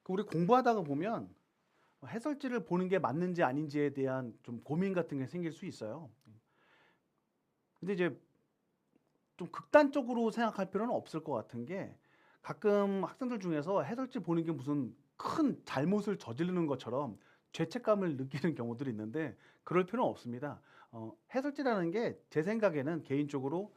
우리 공부하다가 보면 해설지를 보는 게 맞는지 아닌지에 대한 좀 고민 같은 게 생길 수 있어요. 근데 이제 좀 극단적으로 생각할 필요는 없을 것 같은 게 가끔 학생들 중에서 해설지 보는 게 무슨 큰 잘못을 저지르는 것처럼 죄책감을 느끼는 경우들이 있는데 그럴 필요는 없습니다. 해설지라는 게 제 생각에는 개인적으로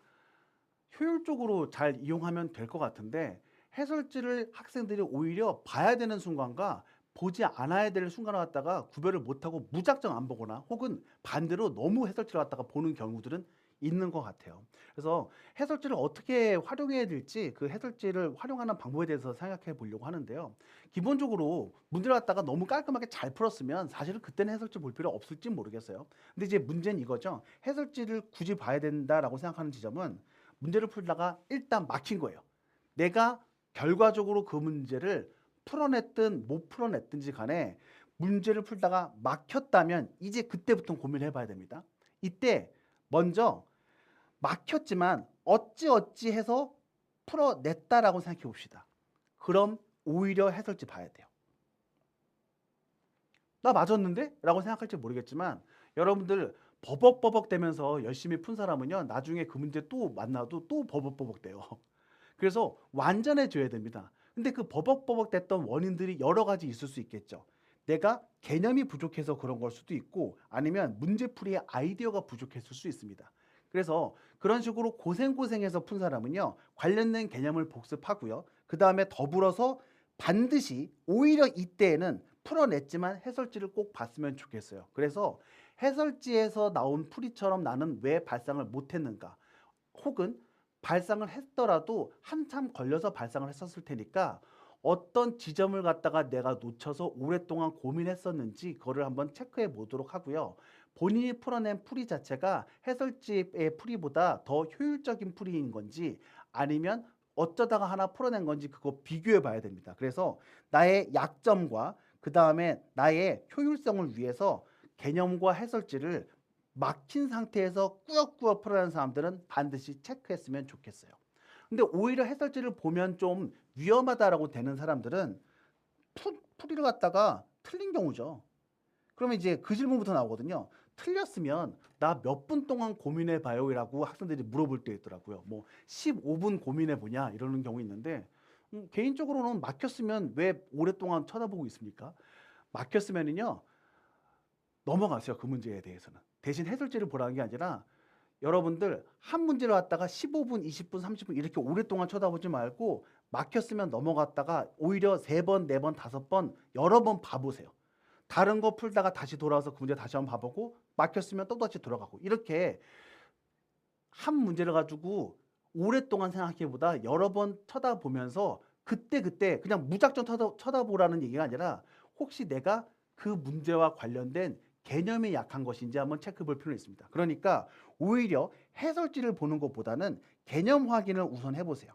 효율적으로 잘 이용하면 될 것 같은데 해설지를 학생들이 오히려 봐야 되는 순간과 보지 않아야 될 순간을 갖다가 구별을 못하고 무작정 안 보거나 혹은 반대로 너무 해설지를 갖다가 보는 경우들은 있는 것 같아요. 그래서 해설지를 어떻게 활용해야 될지 그 해설지를 활용하는 방법에 대해서 생각해 보려고 하는데요. 기본적으로 문제를 갖다가 너무 깔끔하게 잘 풀었으면 사실은 그때는 해설지 볼 필요 없을지 모르겠어요. 근데 이제 문제는 이거죠. 해설지를 굳이 봐야 된다라고 생각하는 지점은 문제를 풀다가 일단 막힌 거예요. 내가 결과적으로 그 문제를 풀어냈든 못 풀어냈든지 간에 문제를 풀다가 막혔다면 이제 그때부터 고민을 해봐야 됩니다. 이때 먼저 막혔지만 어찌어찌 해서 풀어냈다라고 생각해 봅시다. 그럼 오히려 해설지 봐야 돼요. 나 맞았는데? 라고 생각할지 모르겠지만 여러분들 버벅버벅 대면서 열심히 푼 사람은요 나중에 그 문제 또 만나도 또 버벅버벅 대요. 그래서 완전해져야 됩니다. 근데 그 버벅버벅 됐던 원인들이 여러 가지 있을 수 있겠죠. 내가 개념이 부족해서 그런 걸 수도 있고 아니면 문제풀이의 아이디어가 부족했을 수 있습니다. 그래서 그런 식으로 고생고생해서 푼 사람은요 관련된 개념을 복습하고요. 그 다음에 더불어서 반드시 오히려 이때에는 풀어냈지만 해설지를 꼭 봤으면 좋겠어요. 그래서 해설지에서 나온 풀이처럼 나는 왜 발상을 못했는가 혹은 발상을 했더라도 한참 걸려서 발상을 했었을 테니까 어떤 지점을 갖다가 내가 놓쳐서 오랫동안 고민했었는지 그거를 한번 체크해 보도록 하고요. 본인이 풀어낸 풀이 자체가 해설지의 풀이보다 더 효율적인 풀이인 건지 아니면 어쩌다가 하나 풀어낸 건지 그거 비교해 봐야 됩니다. 그래서 나의 약점과 그 다음에 나의 효율성을 위해서 개념과 해설지를 막힌 상태에서 꾸역꾸역 풀어내는 사람들은 반드시 체크했으면 좋겠어요. 근데 오히려 해설지를 보면 좀 위험하다라고 되는 사람들은 풀이를 갖다가 틀린 경우죠. 그러면 이제 그 질문부터 나오거든요. 틀렸으면 나 몇 분 동안 고민해 봐요라고 학생들이 물어볼 때 있더라고요. 뭐 15분 고민해 보냐 이러는 경우 있는데 개인적으로는 막혔으면 왜 오랫동안 쳐다보고 있습니까? 막혔으면은요 넘어가세요. 그 문제에 대해서는. 대신 해설지를 보라는 게 아니라 여러분들 한 문제를 갖다가 15분, 20분, 30분 이렇게 오랫동안 쳐다보지 말고 막혔으면 넘어갔다가 오히려 3번, 4번, 5번 여러 번 봐보세요. 다른 거 풀다가 다시 돌아와서 그 문제 다시 한번 봐보고 막혔으면 또다시 돌아가고 이렇게 한 문제를 가지고 오랫동안 생각해보다 여러 번 쳐다보면서 그때그때 그냥 무작정 쳐다보라는 얘기가 아니라 혹시 내가 그 문제와 관련된 개념이 약한 것인지 한번 체크해 볼 필요는 있습니다. 그러니까 오히려 해설지를 보는 것보다는 개념 확인을 우선 해보세요.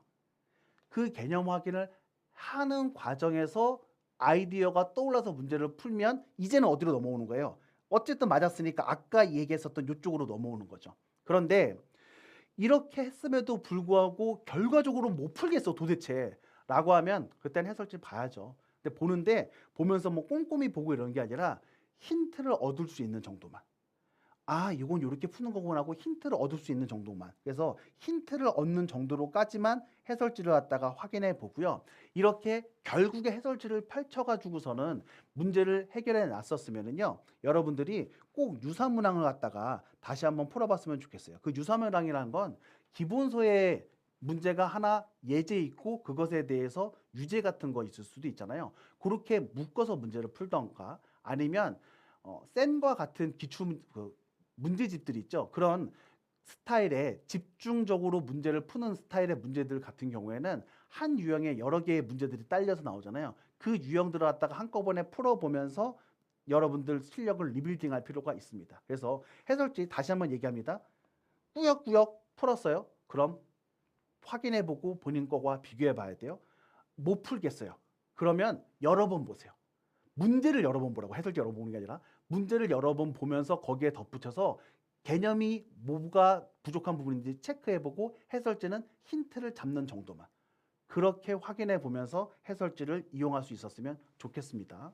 그 개념 확인을 하는 과정에서 아이디어가 떠올라서 문제를 풀면 이제는 어디로 넘어오는 거예요? 어쨌든 맞았으니까 아까 얘기했었던 이쪽으로 넘어오는 거죠. 그런데 이렇게 했음에도 불구하고 결과적으로 못 풀겠어 도대체 라고 하면 그때는 해설지 봐야죠. 근데 보는데 보면서 뭐 꼼꼼히 보고 이러는 게 아니라 힌트를 얻을 수 있는 정도만. 아, 이건 이렇게 푸는 거구나 하고 힌트를 얻을 수 있는 정도만. 그래서 힌트를 얻는 정도로까지만 해설지를 갖다가 확인해 보고요. 이렇게 결국에 해설지를 펼쳐가지고서는 문제를 해결해 놨었으면은요. 여러분들이 꼭 유사문항을 갖다가 다시 한번 풀어봤으면 좋겠어요. 그 유사문항이라는 건 기본서에 문제가 하나 예제 있고 그것에 대해서 유제 같은 거 있을 수도 있잖아요. 그렇게 묶어서 문제를 풀던가 아니면 센과 같은 기출 문제집들이 있죠. 그런 스타일의 집중적으로 문제를 푸는 스타일의 문제들 같은 경우에는 한 유형의 여러 개의 문제들이 딸려서 나오잖아요. 그 유형들을 갖다가 한꺼번에 풀어보면서 여러분들 실력을 리빌딩 할 필요가 있습니다. 그래서 해설지 다시 한번 얘기합니다. 꾸역꾸역 풀었어요. 그럼 확인해보고 본인 거와 비교해 봐야 돼요. 못 풀겠어요. 그러면 여러 번 보세요. 문제를 여러 번 보라고 해설지 여러 번 보는 게 아니라 문제를 여러 번 보면서 거기에 덧붙여서 개념이 뭐가 부족한 부분인지 체크해보고 해설지는 힌트를 잡는 정도만. 그렇게 확인해 보면서 해설지를 이용할 수 있었으면 좋겠습니다.